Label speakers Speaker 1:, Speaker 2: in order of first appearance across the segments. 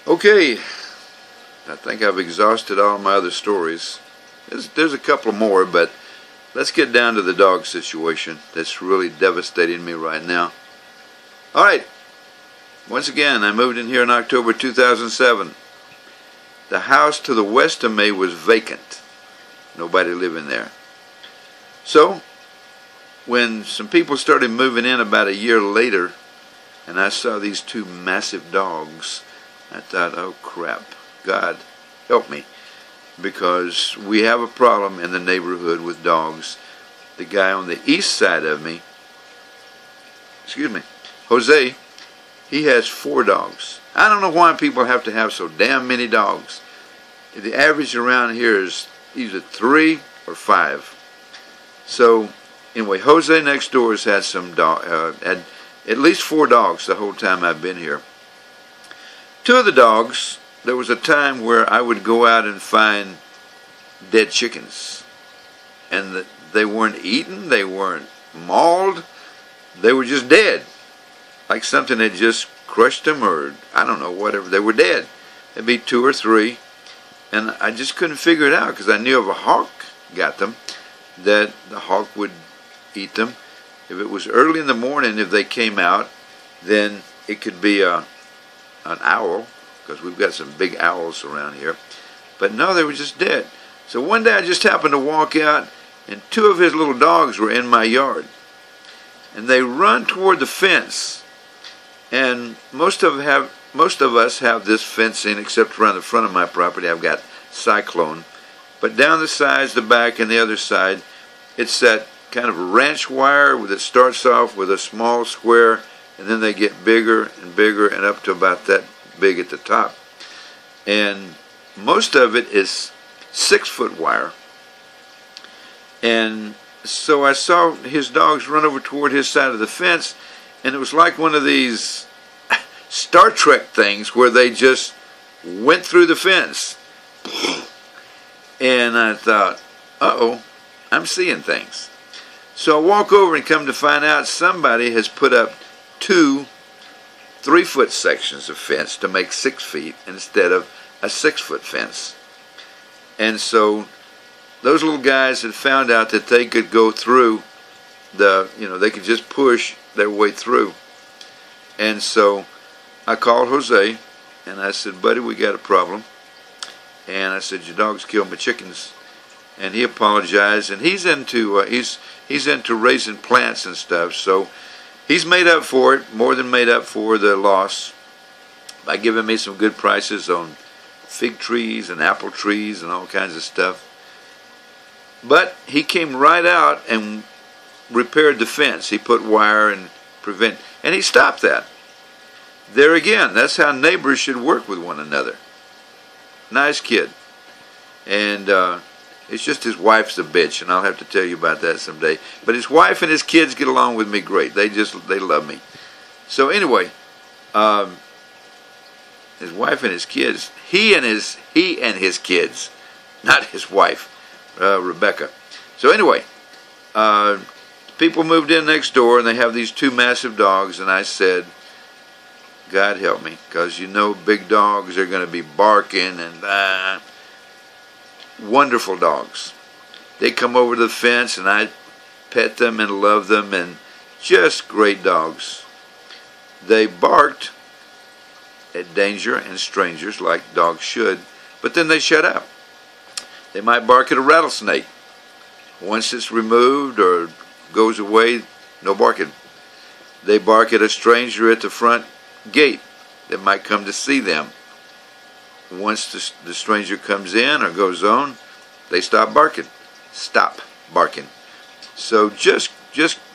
Speaker 1: Okay, I think I've exhausted all my other stories. There's a couple more, but let's get down to the dog situation that's really devastating me right now. Alright, once again, I moved in here in October 2007. The house to the west of me was vacant. Nobody living there. So, when some people started moving in about a year later, and I saw these two massive dogs, I thought, oh crap, God, help me. Because we have a problem in the neighborhood with dogs. The guy on the east side of me, Jose, he has 4 dogs. I don't know why people have to have so damn many dogs. The average around here is either 3 or 5. So, anyway, Jose next door has had had at least 4 dogs the whole time I've been here. 2 of the dogs, there was a time where I would go out and find dead chickens. And they weren't eaten, they weren't mauled, they were just dead. Like something had just crushed them, or I don't know, whatever. They were dead. There'd be 2 or 3. And I just couldn't figure it out, because I knew if a hawk got them, that the hawk would eat them. If it was early in the morning, if they came out, then it could be an owl, because we've got some big owls around here. But no, they were just dead. So one day I just happened to walk out, and 2 of his little dogs were in my yard. And they run toward the fence. And most of us have this fencing, except around the front of my property. I've got cyclone. But down the sides, the back, and the other side, it's that kind of ranch wire that starts off with a small square, and then they get bigger and bigger, and up to about that big at the top. And most of it is 6-foot wire. And so I saw his dogs run over toward his side of the fence, and it was like one of these Star Trek things where they just went through the fence. And I thought, uh-oh, I'm seeing things. So I walk over and come to find out somebody has put up 2 3-foot sections of fence to make 6 feet instead of a 6-foot fence. And so those little guys had found out that they could go through they could just push their way through. And so I called Jose and I said, buddy, we got a problem. And I said, your dogs killed my chickens. And he apologized, and he's into he's into raising plants and stuff, so he's made up for it, more than made up for the loss, by giving me some good prices on fig trees and apple trees and all kinds of stuff. But he came right out and repaired the fence. He put wire and and he stopped that. There again, that's how neighbors should work with one another. Nice kid. And it's just his wife's a bitch, and I'll have to tell you about that someday. But his wife and his kids get along with me great. They love me. So anyway, his wife and his kids, he and his kids, not his wife, Rebecca. So anyway, people moved in next door, and they have these 2 massive dogs, and I said, God help me, because big dogs are going to be barking, and wonderful dogs. They come over to the fence, and I pet them and love them, and just great dogs. They barked at danger and strangers, like dogs should, but then they shut up. They might bark at a rattlesnake. Once it's removed or goes away, no barking. They bark at a stranger at the front gate that might come to see them. Once the stranger comes in or goes on, they stop barking. Stop barking. So just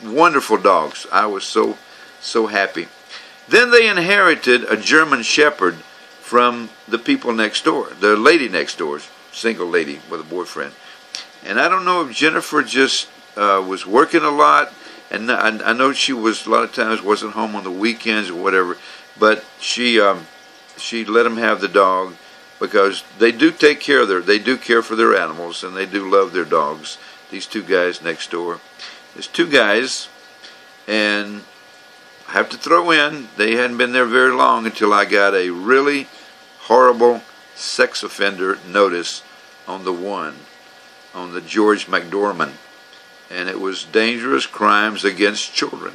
Speaker 1: wonderful dogs. I was so happy. Then they inherited a German Shepherd from the people next door. The lady next door, single lady with a boyfriend. And I don't know if Jennifer just was working a lot, and I know she was a lot of times wasn't home on the weekends or whatever, but she let them have the dog, because they do take care of they do care for their animals, and they do love their dogs. These 2 guys next door. There's 2 guys, and I have to throw in, they hadn't been there very long until I got a really horrible sex offender notice on the George McDormand, and it was dangerous crimes against children.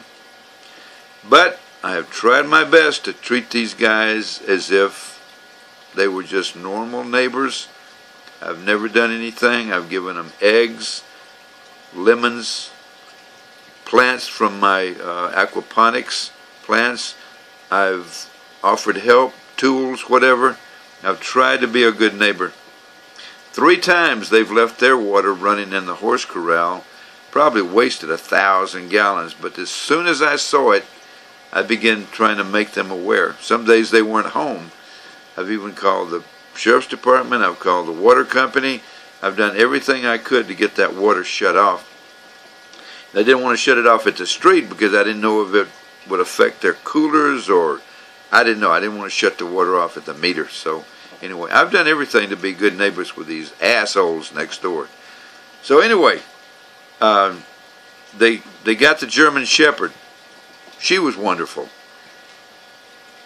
Speaker 1: But I have tried my best to treat these guys as if they were just normal neighbors. I've never done anything. I've given them eggs, lemons, plants from my aquaponics plants. I've offered help, tools, whatever. I've tried to be a good neighbor. 3 times they've left their water running in the horse corral. Probably wasted 1,000 gallons, but as soon as I saw it, I began trying to make them aware. Some days they weren't home. I've even called the sheriff's department. I've called the water company. I've done everything I could to get that water shut off. They didn't want to shut it off at the street because I didn't know if it would affect their coolers, or I didn't know. I didn't want to shut the water off at the meter. So anyway, I've done everything to be good neighbors with these assholes next door. So anyway, they got the German Shepherd. She was wonderful.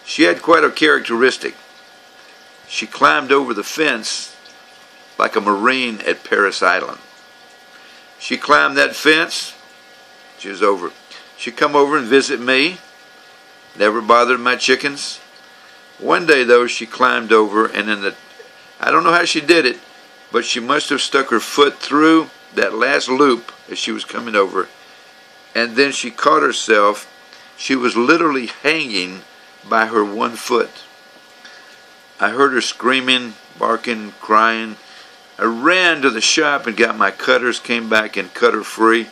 Speaker 1: She had quite a characteristic. She climbed over the fence like a Marine at Paris Island. She climbed that fence. She was over. She'd come over and visit me. Never bothered my chickens. One day, though, she climbed over, and I don't know how she did it, but she must have stuck her foot through that last loop as she was coming over, and then she caught herself. She was literally hanging by her one foot. I heard her screaming, barking, crying. I ran to the shop and got my cutters, came back and cut her free,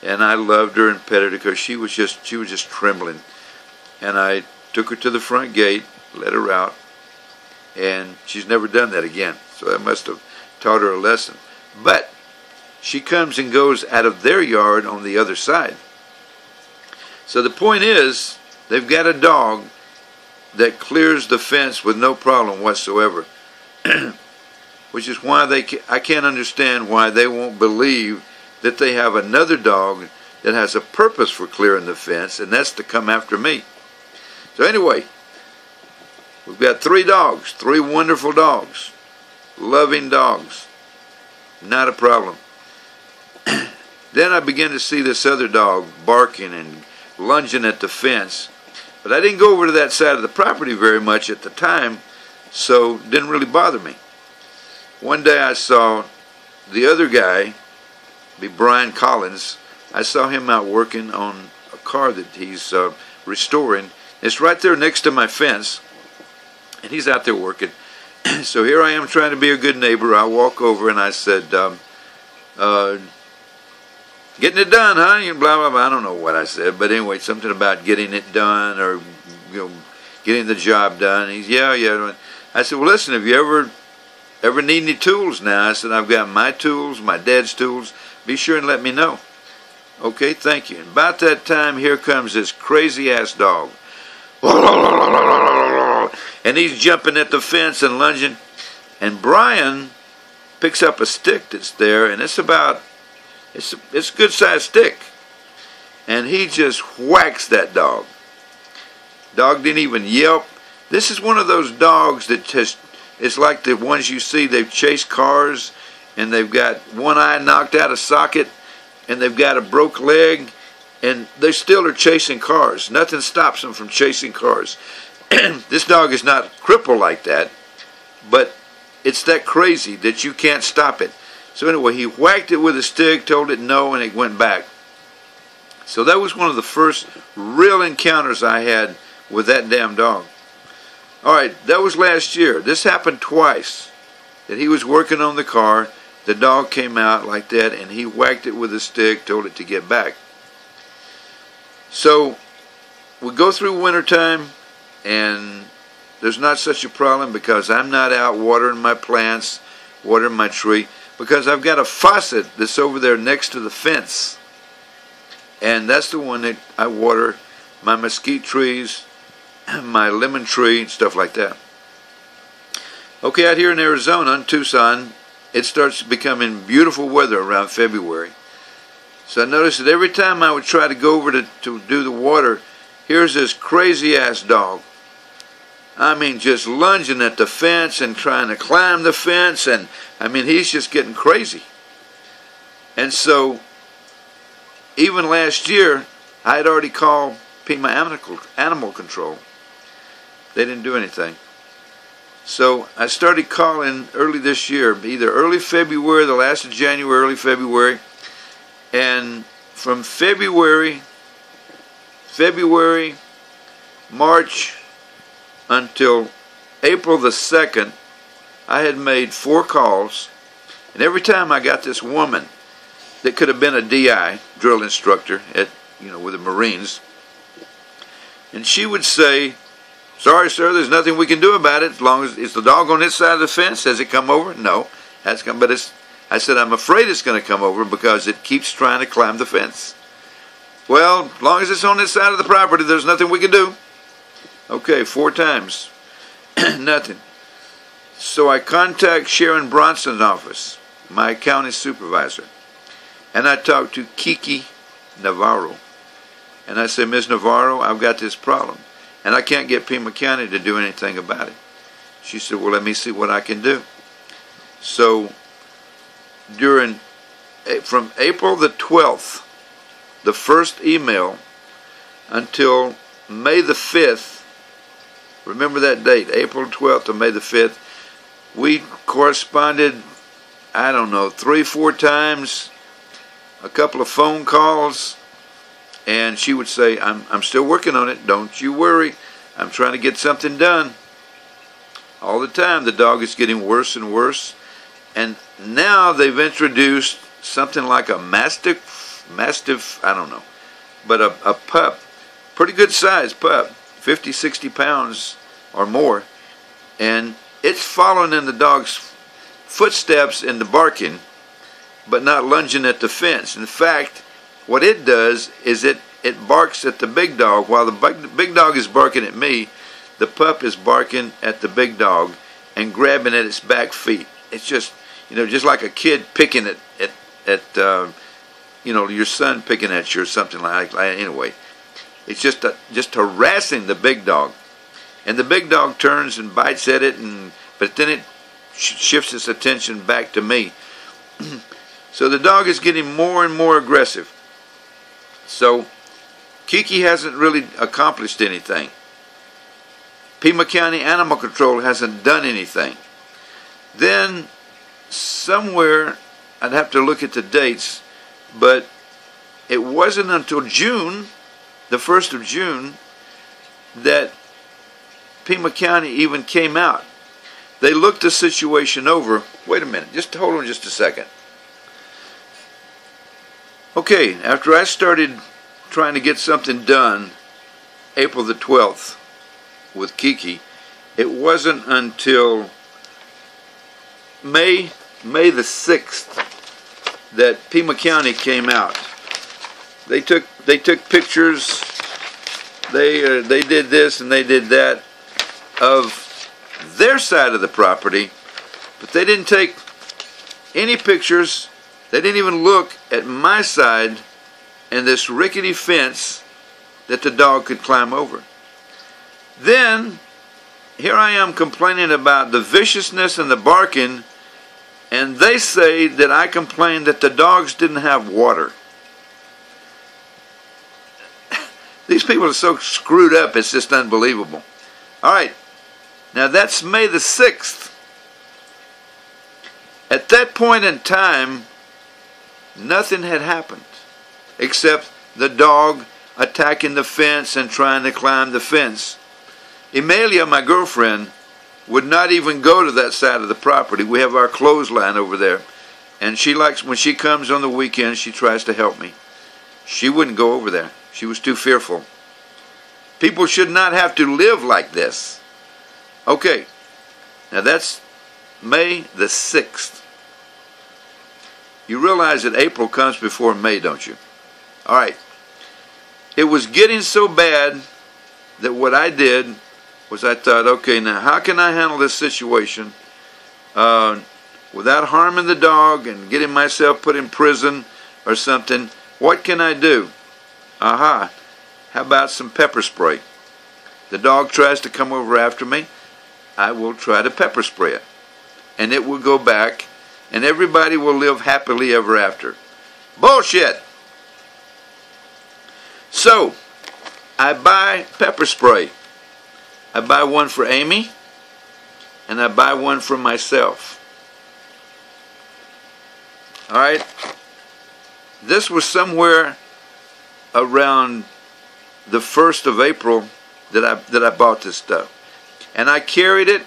Speaker 1: and I loved her and petted her because she was just trembling. And I took her to the front gate, let her out, and she's never done that again. So I must have taught her a lesson. But she comes and goes out of their yard on the other side. So the point is, they've got a dog that clears the fence with no problem whatsoever, which is why I can't understand why they won't believe that they have another dog that has a purpose for clearing the fence, and that's to come after me. So anyway, we've got 3 dogs, 3 wonderful dogs, loving dogs, not a problem. Then I began to see this other dog barking and lunging at the fence. But I didn't go over to that side of the property very much at the time, so it didn't really bother me. One day I saw the other guy, be Brian Collins. I saw him out working on a car that he's restoring. It's right there next to my fence, and he's out there working. So here I am trying to be a good neighbor. I walk over and I said, getting it done, huh? And blah, blah, blah. I don't know what I said, but anyway, something about getting it done, or getting the job done. He's, yeah. I said, well, listen, if you ever need any tools now, I said, I've got my tools, my dad's tools. Be sure and let me know. Okay, thank you. And about that time, here comes this crazy-ass dog. And he's jumping at the fence and lunging. And Brian picks up a stick that's there, and it's a good-sized stick. And he just whacks that dog. Dog didn't even yelp. This is one of those dogs that just, it's like the ones you see, they've chased cars, and they've got one eye knocked out of socket, and they've got a broke leg, and they still are chasing cars. Nothing stops them from chasing cars. This dog is not crippled like that, but it's that crazy that you can't stop it. So anyway, he whacked it with a stick, told it no, and it went back. So that was one of the first real encounters I had with that damn dog. All right, that was last year. This happened twice. That he was working on the car, the dog came out like that, and he whacked it with a stick, told it to get back. So we go through wintertime, and there's not such a problem because I'm not out watering my plants, watering my tree, because I've got a faucet that's over there next to the fence. And that's the one that I water my mesquite trees, my lemon tree, and stuff like that. Okay, out here in Arizona, in Tucson, it starts becoming beautiful weather around February. So I noticed that every time I would try to go over to do the water, here's this crazy-ass dog. I mean, just lunging at the fence and trying to climb the fence. And, I mean, he's just getting crazy. And so, even last year, I had already called Pima Animal Control. They didn't do anything. So, I started calling early this year, either early February, the last of January, early February. And from February, March, until April the 2nd, I had made 4 calls, and every time I got this woman that could have been a DI, drill instructor at, with the Marines, and she would say, "Sorry, sir, there's nothing we can do about it. As long as it's the dog on this side of the fence, has it come over?" "No, has come." But I said, "I'm afraid it's going to come over because it keeps trying to climb the fence." "Well, as long as it's on this side of the property, there's nothing we can do." Okay, 4 times. Nothing. So I contact Sharon Bronson's office, my county supervisor, and I talk to Kiki Navarro. And I say, "Ms. Navarro, I've got this problem, and I can't get Pima County to do anything about it." She said, "Well, let me see what I can do." So from April the 12th, the first email, until May the 5th, remember that date, April 12th to May the 5th, we corresponded, I don't know, 3-4 times, a couple of phone calls, and she would say, I'm still working on it, don't you worry, I'm trying to get something done. All the time, the dog is getting worse and worse, and now they've introduced something like a mastiff, I don't know, but a pup, pretty good size pup, 50, 60 pounds or more, and it's following in the dog's footsteps in the barking, but not lunging at the fence. In fact, what it does is it barks at the big dog. While the big dog is barking at me, the pup is barking at the big dog and grabbing at its back feet. It's just, just like a kid picking at your son picking at you or something like that. Anyway, it's just harassing the big dog. And the big dog turns and bites at it, but then it shifts its attention back to me. So the dog is getting more and more aggressive. So Kiki hasn't really accomplished anything. Pima County Animal Control hasn't done anything. Then somewhere, I'd have to look at the dates, but it wasn't until June, the 1st of June, that Pima County even came out. They looked the situation over. Wait a minute, just hold on just a second. Okay, after I started trying to get something done April the 12th with Kiki, it wasn't until May the 6th that Pima County came out. They took pictures, they did this and they did that of their side of the property, but they didn't take any pictures. They didn't even look at my side and this rickety fence that the dog could climb over. Then, here I am complaining about the viciousness and the barking, and they say that I complained that the dogs didn't have water. These people are so screwed up, it's just unbelievable. All right, now that's May the 6th. At that point in time, nothing had happened except the dog attacking the fence and trying to climb the fence. Emilia, my girlfriend, would not even go to that side of the property. We have our clothesline over there, and she likes, when she comes on the weekend, she tries to help me. She wouldn't go over there. She was too fearful. People should not have to live like this. Okay, now that's May the 6th. You realize that April comes before May, don't you? All right. It was getting so bad that what I did was I thought, okay, now how can I handle this situation without harming the dog and getting myself put in prison or something? What can I do? Aha. How about some pepper spray? the dog tries to come over after me, I will try to pepper spray it. And it will go back, and everybody will live happily ever after. Bullshit! So, I buy pepper spray. I buy one for Amy, and I buy one for myself. Alright? This was somewhere around the 1st of April that I bought this stuff. And I carried it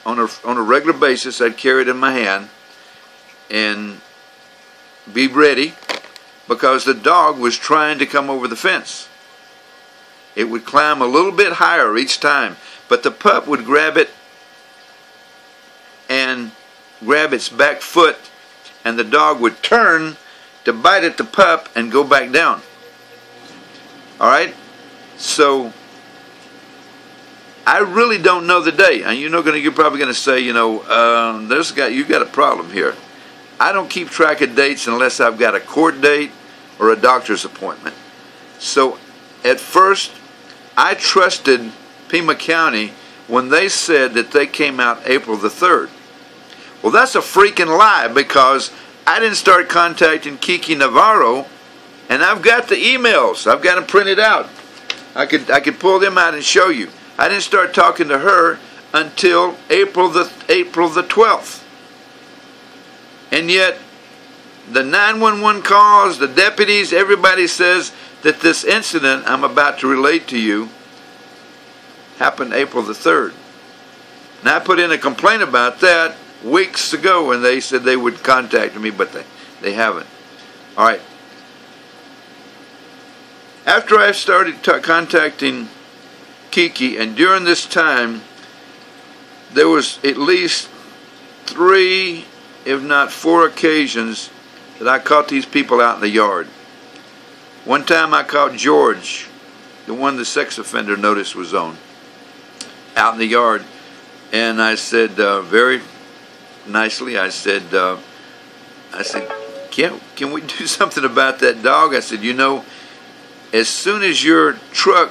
Speaker 1: on a regular basis. I'd carry it in my hand and be ready, because the dog was trying to come over the fence. It would climb a little bit higher each time, but the pup would grab it and grab its back foot, and the dog would turn to bite at the pup and go back down. Alright? So, I really don't know the day. And you're probably going to say, you got a problem here. I don't keep track of dates unless I've got a court date or a doctor's appointment. So, at first, I trusted Pima County when they said that they came out April the 3rd. Well, that's a freaking lie, because I didn't start contacting Kiki Navarro, and I've got the emails. I've got them printed out. I could pull them out and show you. I didn't start talking to her until April the 12th. And yet, the 911 calls, the deputies, everybody says that this incident I'm about to relate to you happened April the 3rd. Now, I put in a complaint about that weeks ago, and they said they would contact me, but they haven't. All right. After I started contacting Kiki, and during this time, there was at least 3, if not 4 occasions that I caught these people out in the yard. One time I caught George, the one the sex offender notice was on, out in the yard, and I said very nicely, I said, can we do something about that dog? I said, as soon as your truck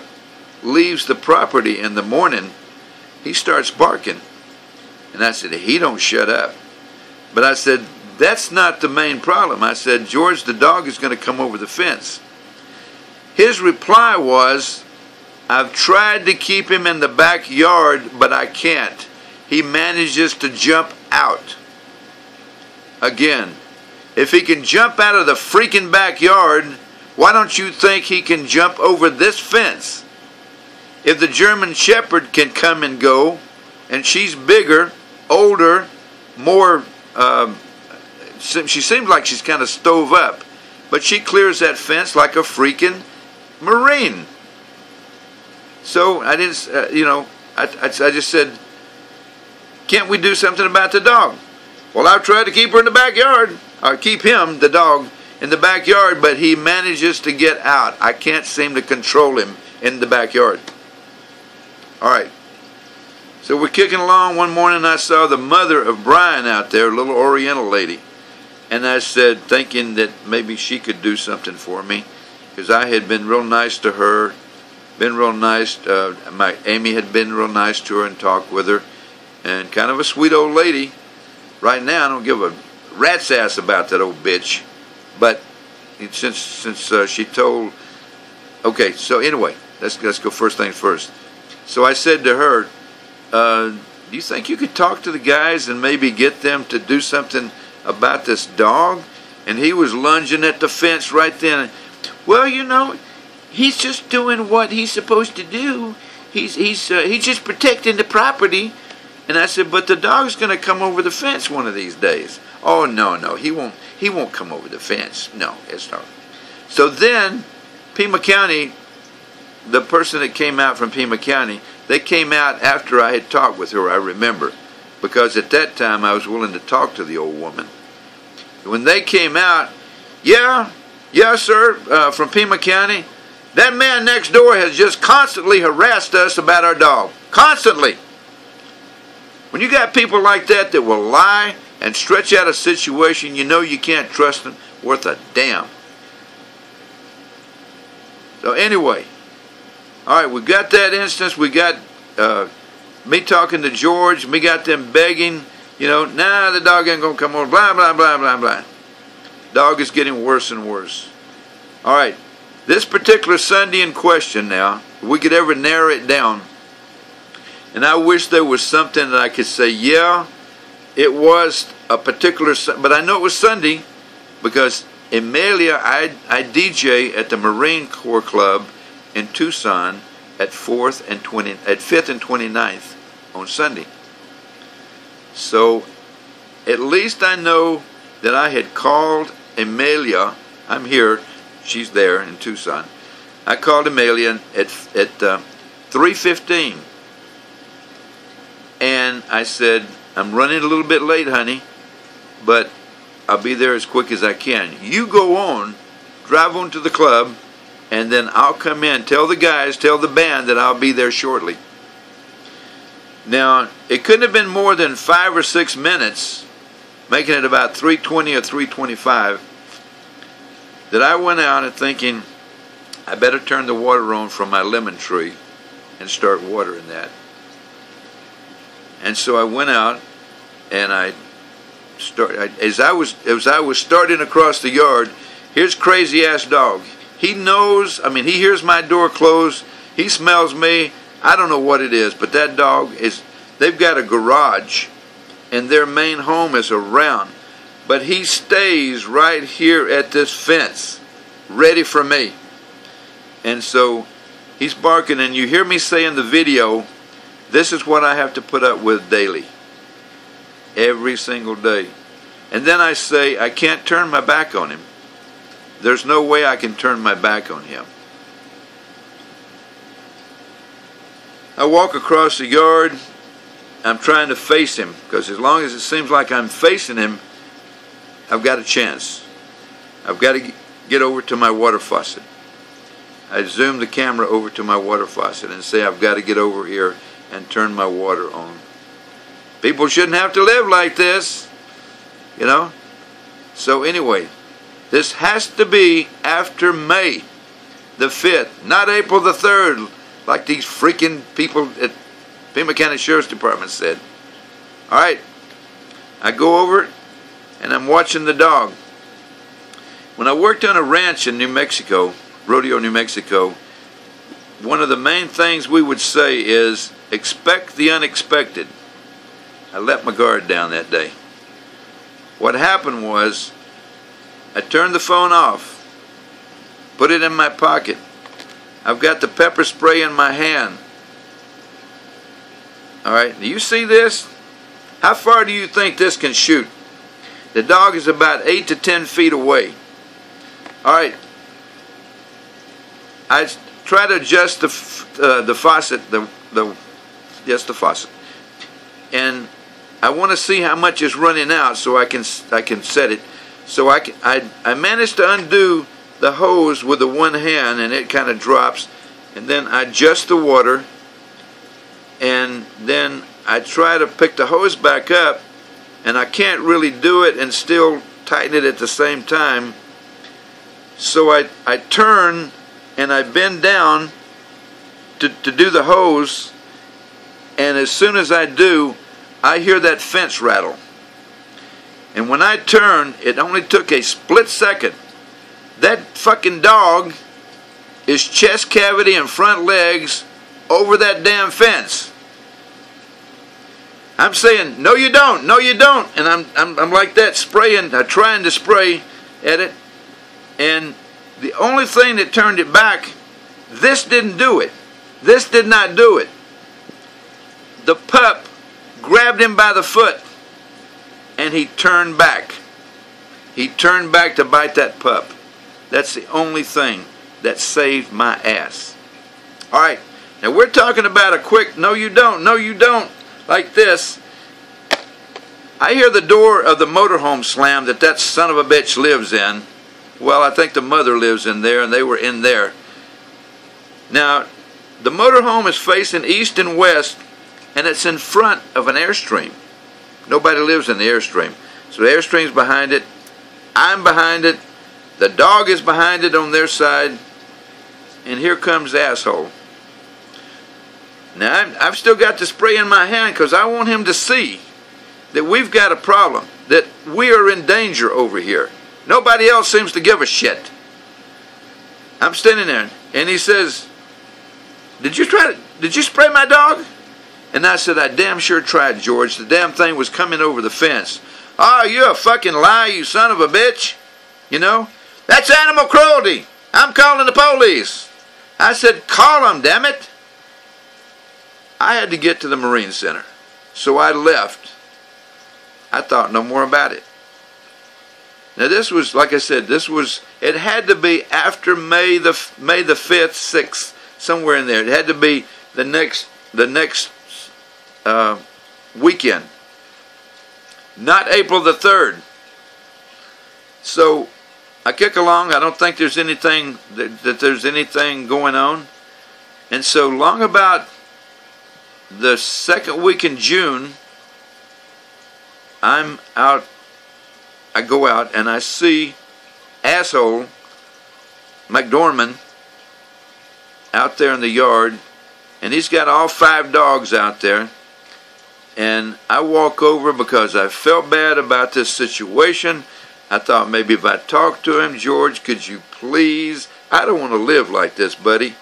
Speaker 1: leaves the property in the morning, he starts barking. And I said, he don't shut up. But I said, that's not the main problem. I said, George, the dog is going to come over the fence. His reply was, I've tried to keep him in the backyard, but I can't. He manages to jump out. Again, if he can jump out of the freaking backyard, why don't you think he can jump over this fence? If the German Shepherd can come and go, and she's bigger, older, more, she seems like she's kind of stove up, but she clears that fence like a freaking Marine. So I didn't, I just said, can't we do something about the dog? Well, I've tried to keep her in the backyard, or keep him, the dog, in the backyard, but he manages to get out. I can't seem to control him in the backyard. All right. So we're kicking along. One morning I saw the mother of Brian out there, a little Oriental lady. And I said, thinking that maybe she could do something for me, because I had been real nice to her, been real nice. Amy had been real nice to her and talked with her, and kind of a sweet old lady. Right now, I don't give a rat's ass about that old bitch. But since she told, okay. So anyway, let's go first things first. So I said to her, do you think you could talk to the guys and maybe get them to do something about this dog? And he was lunging at the fence right then. Well, he's just doing what he's supposed to do. He's just protecting the property. And I said, but the dog's going to come over the fence one of these days. Oh, no, he won't come over the fence. No, it's not. So then, Pima County, the person that came out from Pima County, they came out after I had talked with her, I remember. Because at that time, I was willing to talk to the old woman. When they came out, yeah, sir, from Pima County, that man next door has just constantly harassed us about our dog. Constantly. When you got people like that will lie and stretch out a situation, you can't trust them worth a damn. So anyway, All right, we got that instance. We got me talking to George. We got them begging, nah, the dog ain't going to come over, blah, blah, blah, blah, blah. Dog is getting worse and worse. All right, this particular Sunday in question now, if we could ever narrow it down, and I wish there was something that I could say, yeah, it was a particular, but I know it was Sunday because Emilia, I DJ at the Marine Corps Club in Tucson at 5th and 29th on Sunday. So at least I know that I had called Emilia. I'm here. She's there in Tucson. I called Emilia at 3:15. And I said, I'm running a little bit late, honey, but I'll be there as quick as I can. You go on, drive on to the club, and then I'll come in. Tell the guys, tell the band that I'll be there shortly. Now, it couldn't have been more than 5 or 6 minutes, making it about 3:20 or 3:25, that I went out and thinking, I better turn the water on from my lemon tree and start watering that. And so I went out and as I was starting across the yard, here's crazy ass dog. He knows, he hears my door close, he smells me, I don't know what it is, but that dog they've got a garage and their main home is around, but he stays right here at this fence, ready for me. And so he's barking, and you hear me say in the video, this is what I have to put up with daily. Every single day. And then I say, I can't turn my back on him. There's no way I can turn my back on him. I walk across the yard. I'm trying to face him, because as long as it seems like I'm facing him, I've got a chance. I've got to get over to my water faucet. I zoom the camera over to my water faucet and say, I've got to get over here and turn my water on. People shouldn't have to live like this, So anyway, this has to be after May the 5th, not April the 3rd, like these freaking people at Pima County Sheriff's Department said. All right, I go over and I'm watching the dog. When I worked on a ranch in New Mexico, Rodeo, New Mexico, one of the main things we would say is, expect the unexpected. I let my guard down that day. What happened was, I turned the phone off, put it in my pocket. I've got the pepper spray in my hand. All right, do you see this? How far do you think this can shoot? The dog is about 8 to 10 feet away. All right, I try to adjust the faucet, the faucet, and I want to see how much is running out so I can set it. So I managed to undo the hose with the one hand, and it kind of drops, and then I adjust the water, and then I try to pick the hose back up, and I can't really do it and still tighten it at the same time. So I turn and I bend down to do the hose, and as soon as I do, I hear that fence rattle. And when I turn, it only took a split second. That fucking dog is chest cavity and front legs over that damn fence. I'm saying, no you don't, no you don't. And I'm like that, spraying, trying to spray at it. And the only thing that turned it back, this didn't do it. This did not do it. The pup grabbed him by the foot, and he turned back. He turned back to bite that pup. That's the only thing that saved my ass. All right, now we're talking about a quick, no you don't, no you don't, like this. I hear the door of the motorhome slam that son of a bitch lives in. Well, I think the mother lives in there, and they were in there. Now, the motorhome is facing east and west, and it's in front of an Airstream. Nobody lives in the Airstream. So the Airstream's behind it. I'm behind it. The dog is behind it on their side. And here comes the asshole. Now, I've still got the spray in my hand because I want him to see that we've got a problem, that we are in danger over here. Nobody else seems to give a shit. I'm standing there, and he says, did you spray my dog? And I said, I damn sure tried, George. The damn thing was coming over the fence. Oh, you're a fucking liar, you son of a bitch. You know, that's animal cruelty. I'm calling the police. I said, call them, damn it. I had to get to the Marine Center. So I left. I thought no more about it. Now this was, like I said, it had to be after May the 5th, 6th, somewhere in there. It had to be the next weekend. Not April the 3rd. So I kick along. I don't think there's anything that there's anything going on. And so long about the second week in June, I'm out. I go out and I see asshole McDormand out there in the yard, and he's got all 5 dogs out there. And I walk over because I felt bad about this situation. I thought maybe if I talked to him, George, could you please? I don't want to live like this, buddy.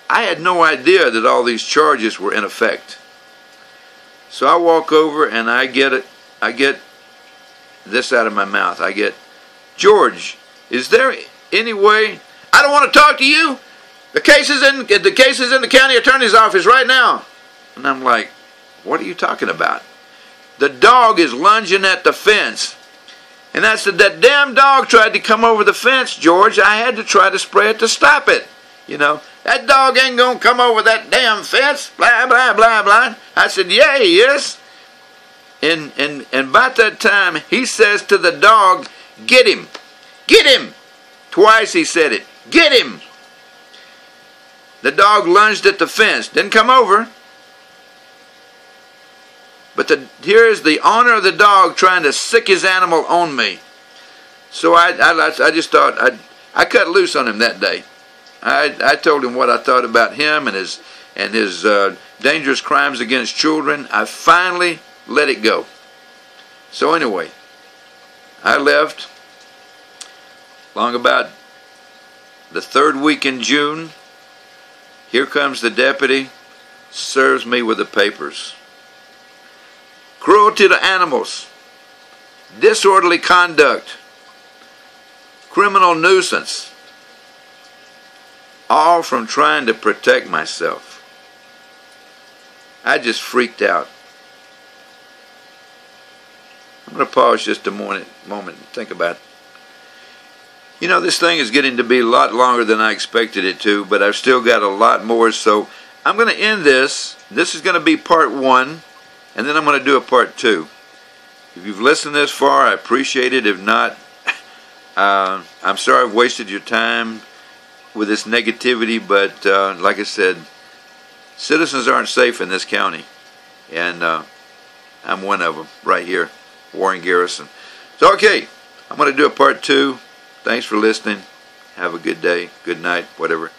Speaker 1: I had no idea that all these charges were in effect. So I walk over and I get this out of my mouth. I get, George, is there any way? I don't want to talk to you. The case is in the county attorney's office right now. And I'm like, what are you talking about? The dog is lunging at the fence. And I said, that damn dog tried to come over the fence, George. I had to try to spray it to stop it. You know, that dog ain't going to come over that damn fence. Blah, blah, blah, blah. I said, yeah, he is. And about that time, he says to the dog, get him. Get him. Twice he said it. Get him. The dog lunged at the fence. Didn't come over. But here is the owner of the dog trying to sick his animal on me. So I just thought, I cut loose on him that day. I told him what I thought about him and his dangerous crimes against children. I finally let it go. So anyway, I left long about the 3rd week in June. Here comes the deputy, serves me with the papers. Cruelty to animals, disorderly conduct, criminal nuisance, all from trying to protect myself. I just freaked out. I'm going to pause just a moment and think about it. You know, this thing is getting to be a lot longer than I expected it to, but I've still got a lot more, so I'm going to end this. This is going to be part 1, and then I'm going to do a part 2. If you've listened this far, I appreciate it. If not, I'm sorry I've wasted your time with this negativity, but like I said, citizens aren't safe in this county, and I'm one of them right here, Warren Garrison. So, okay, I'm going to do a part 2. Thanks for listening. Have a good day, good night, whatever.